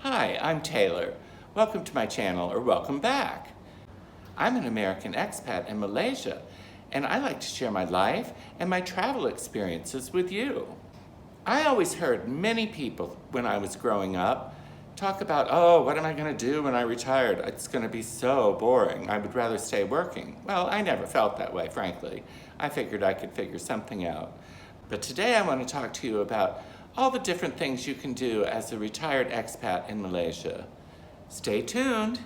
Hi, I'm Taylor. Welcome to my channel, or welcome back. I'm an American expat in Malaysia, and I like to share my life and my travel experiences with you. I always heard many people when I was growing up talk about, oh, what am I going to do when I retired? It's going to be so boring. I would rather stay working. Well, I never felt that way, frankly. I figured I could figure something out. But today I want to talk to you about all the different things you can do as a retired expat in Malaysia. Stay tuned.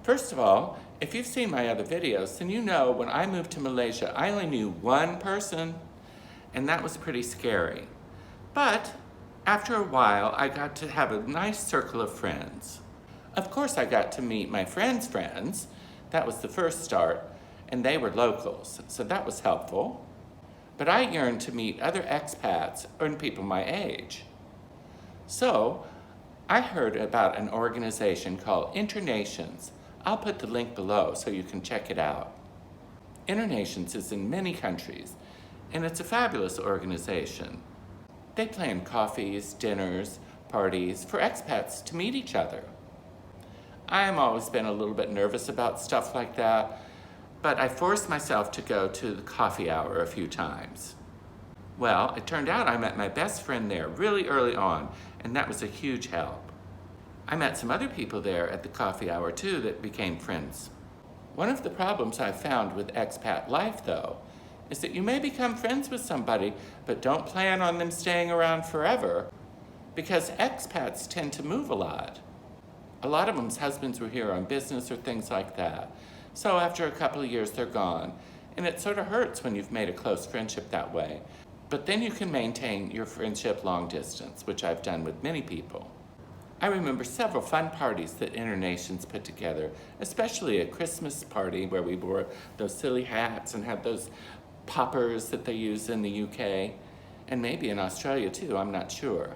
First of all, if you've seen my other videos, then you know when I moved to Malaysia, I only knew one person, and that was pretty scary. But after a while, I got to have a nice circle of friends. Of course, I got to meet my friends' friends. That was the first start, and they were locals, so that was helpful. But I yearned to meet other expats and people my age. So I heard about an organization called Internations. I'll put the link below so you can check it out. Internations is in many countries, and it's a fabulous organization. They plan coffees, dinners, parties for expats to meet each other. I have always been a little bit nervous about stuff like that, but I forced myself to go to the coffee hour a few times. Well, it turned out I met my best friend there really early on, and that was a huge help. I met some other people there at the coffee hour too that became friends. One of the problems I've found with expat life, though, is that you may become friends with somebody, but don't plan on them staying around forever, because expats tend to move a lot. A lot of them's husbands were here on business or things like that. So after a couple of years, they're gone. And it sort of hurts when you've made a close friendship that way. But then you can maintain your friendship long distance, which I've done with many people. I remember several fun parties that Internations put together, especially a Christmas party where we wore those silly hats and had those poppers that they use in the UK, and maybe in Australia too, I'm not sure.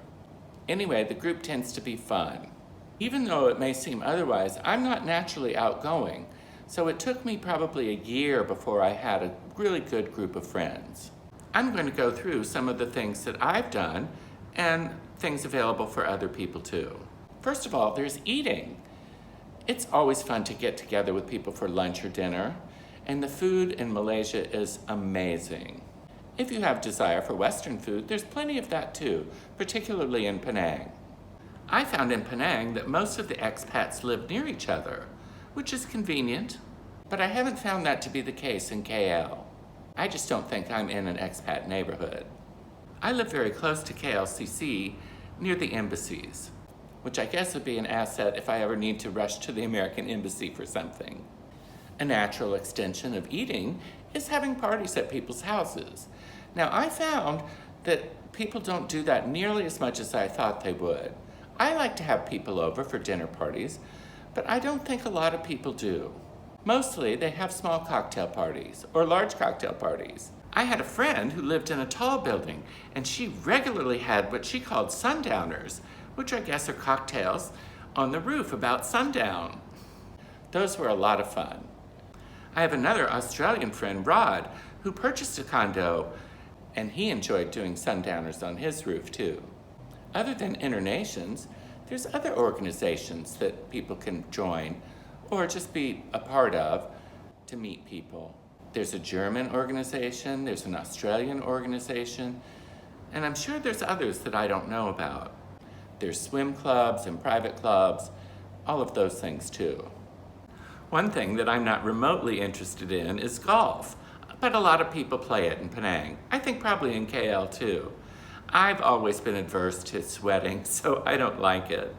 Anyway, the group tends to be fun. Even though it may seem otherwise, I'm not naturally outgoing, so it took me probably a year before I had a really good group of friends. I'm going to go through some of the things that I've done and things available for other people too. First of all, there's eating. It's always fun to get together with people for lunch or dinner, and the food in Malaysia is amazing. If you have desire for Western food, there's plenty of that too, particularly in Penang. I found in Penang that most of the expats live near each other, which is convenient, but I haven't found that to be the case in KL. I just don't think I'm in an expat neighborhood. I live very close to KLCC, near the embassies, which I guess would be an asset if I ever need to rush to the American embassy for something. A natural extension of eating is having parties at people's houses. Now, I found that people don't do that nearly as much as I thought they would. I like to have people over for dinner parties, but I don't think a lot of people do. Mostly, they have small cocktail parties or large cocktail parties. I had a friend who lived in a tall building, and she regularly had what she called sundowners, which I guess are cocktails on the roof about sundown. Those were a lot of fun. I have another Australian friend, Rod, who purchased a condo, and he enjoyed doing sundowners on his roof too. Other than Internations, there's other organizations that people can join or just be a part of to meet people. There's a German organization, there's an Australian organization, and I'm sure there's others that I don't know about. There's swim clubs and private clubs, all of those things too. One thing that I'm not remotely interested in is golf, but a lot of people play it in Penang. I think probably in KL too. I've always been adverse to sweating, so I don't like it.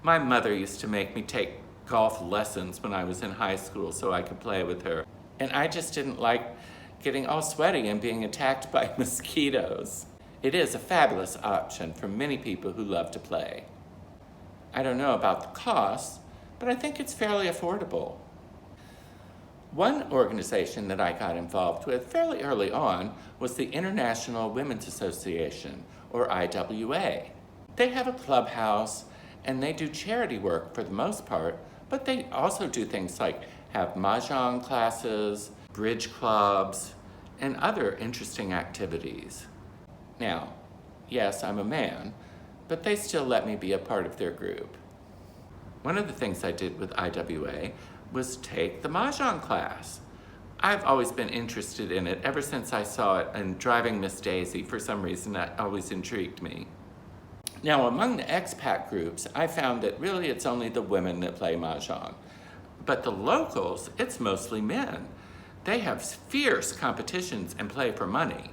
My mother used to make me take golf lessons when I was in high school so I could play with her. And I just didn't like getting all sweaty and being attacked by mosquitoes. It is a fabulous option for many people who love to play. I don't know about the cost, but I think it's fairly affordable. One organization that I got involved with fairly early on was the International Women's Association, or IWA. They have a clubhouse, and they do charity work for the most part, but they also do things like have mahjong classes, bridge clubs, and other interesting activities. Now, yes, I'm a man, but they still let me be a part of their group. One of the things I did with IWA was take the Mahjong class. I've always been interested in it ever since I saw it in Driving Miss Daisy. For some reason, that always intrigued me. Now, among the expat groups, I found that really it's only the women that play Mahjong. But the locals, it's mostly men. They have fierce competitions and play for money.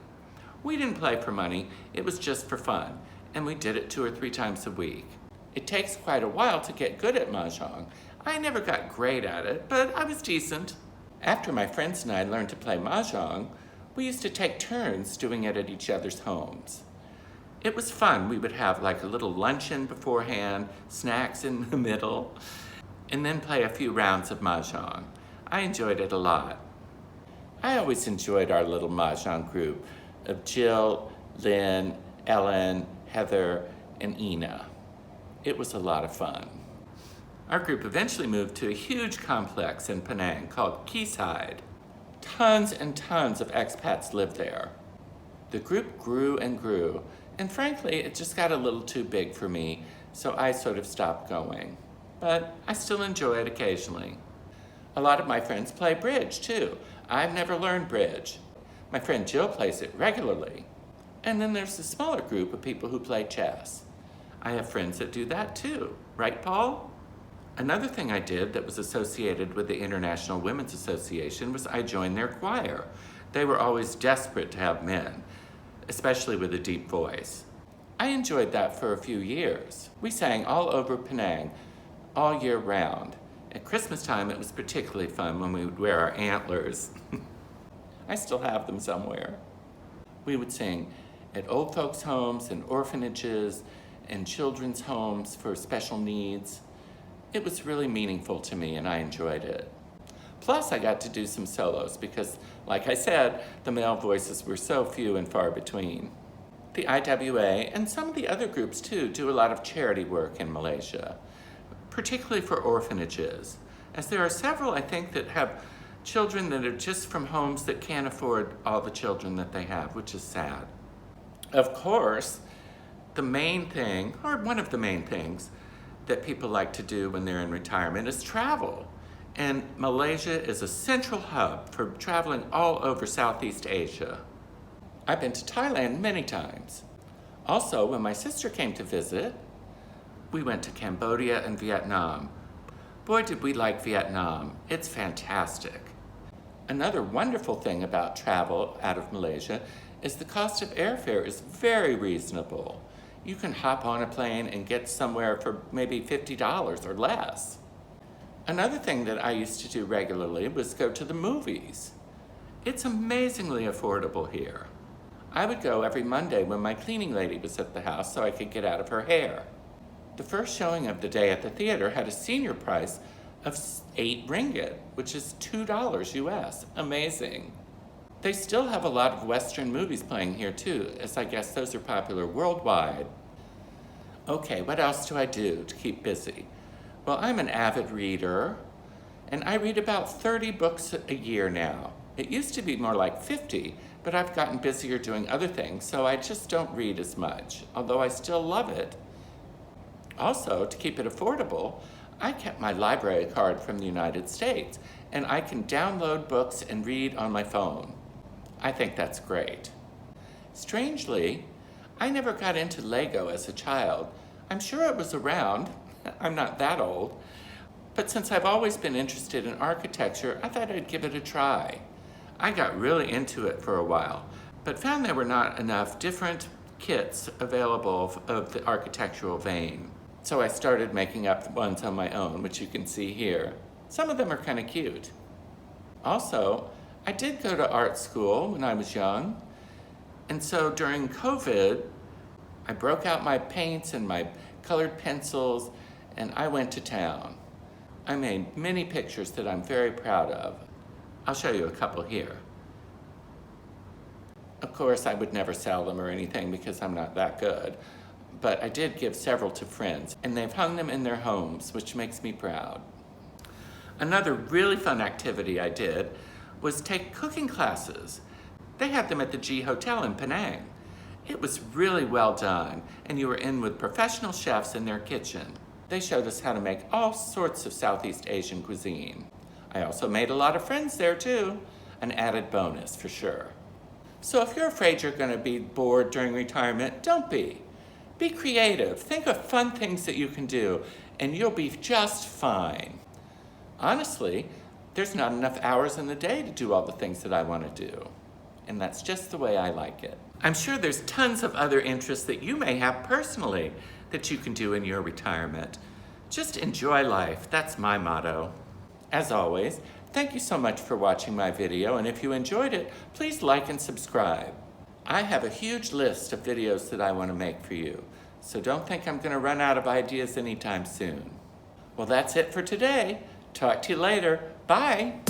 We didn't play for money, it was just for fun, and we did it 2 or 3 times a week. It takes quite a while to get good at Mahjong. I never got great at it, but I was decent. After my friends and I learned to play Mahjong, we used to take turns doing it at each other's homes. It was fun. We would have like a little luncheon beforehand, snacks in the middle, and then play a few rounds of Mahjong. I enjoyed it a lot. I always enjoyed our little Mahjong group of Jill, Lynn, Ellen, Heather, and Ina. It was a lot of fun. Our group eventually moved to a huge complex in Penang called Quayside. Tons and tons of expats lived there. The group grew and grew, and frankly, it just got a little too big for me, so I sort of stopped going. But I still enjoy it occasionally. A lot of my friends play bridge too. I've never learned bridge. My friend Jill plays it regularly. And then there's a smaller group of people who play chess. I have friends that do that too, right, Paul? Another thing I did that was associated with the International Women's Association was I joined their choir. They were always desperate to have men, especially with a deep voice. I enjoyed that for a few years. We sang all over Penang, all year round. At Christmas time, it was particularly fun when we would wear our antlers. I still have them somewhere. We would sing at old folks' homes and orphanages and children's homes for special needs. It was really meaningful to me and I enjoyed it. Plus, I got to do some solos because, like I said, the male voices were so few and far between. The IWA and some of the other groups too do a lot of charity work in Malaysia, particularly for orphanages, as there are several, I think, that have children that are just from homes that can't afford all the children that they have, which is sad. Of course, the main thing, or one of the main things, that people like to do when they're in retirement is travel. And Malaysia is a central hub for traveling all over Southeast Asia. I've been to Thailand many times. Also, when my sister came to visit, we went to Cambodia and Vietnam. Boy, did we like Vietnam. It's fantastic. Another wonderful thing about travel out of Malaysia is the cost of airfare is very reasonable. You can hop on a plane and get somewhere for maybe $50 or less. Another thing that I used to do regularly was go to the movies. It's amazingly affordable here. I would go every Monday when my cleaning lady was at the house so I could get out of her hair. The first showing of the day at the theater had a senior price of 8 ringgit, which is $2 US. Amazing. They still have a lot of Western movies playing here too, as I guess those are popular worldwide. Okay, what else do I do to keep busy? Well, I'm an avid reader, and I read about 30 books a year now. It used to be more like 50, but I've gotten busier doing other things, so I just don't read as much, although I still love it. Also, to keep it affordable, I kept my library card from the United States, and I can download books and read on my phone. I think that's great. Strangely, I never got into Lego as a child. I'm sure it was around. I'm not that old. But since I've always been interested in architecture, I thought I'd give it a try. I got really into it for a while, but found there were not enough different kits available of the architectural vein. So I started making up ones on my own, which you can see here. Some of them are kind of cute. Also, I did go to art school when I was young, and so during COVID, I broke out my paints and my colored pencils, and I went to town. I made many pictures that I'm very proud of. I'll show you a couple here. Of course, I would never sell them or anything because I'm not that good, but I did give several to friends, and they've hung them in their homes, which makes me proud. Another really fun activity I did was take cooking classes. They had them at the G Hotel in Penang. It was really well done, and you were in with professional chefs in their kitchen. They showed us how to make all sorts of Southeast Asian cuisine. I also made a lot of friends there too, an added bonus for sure. So if you're afraid you're going to be bored during retirement, don't be. Be creative, think of fun things that you can do, and you'll be just fine. Honestly, there's not enough hours in the day to do all the things that I want to do. And that's just the way I like it. I'm sure there's tons of other interests that you may have personally that you can do in your retirement. Just enjoy life, that's my motto. As always, thank you so much for watching my video, and if you enjoyed it, please like and subscribe. I have a huge list of videos that I want to make for you, so don't think I'm going to run out of ideas anytime soon. Well, that's it for today. Talk to you later. Bye.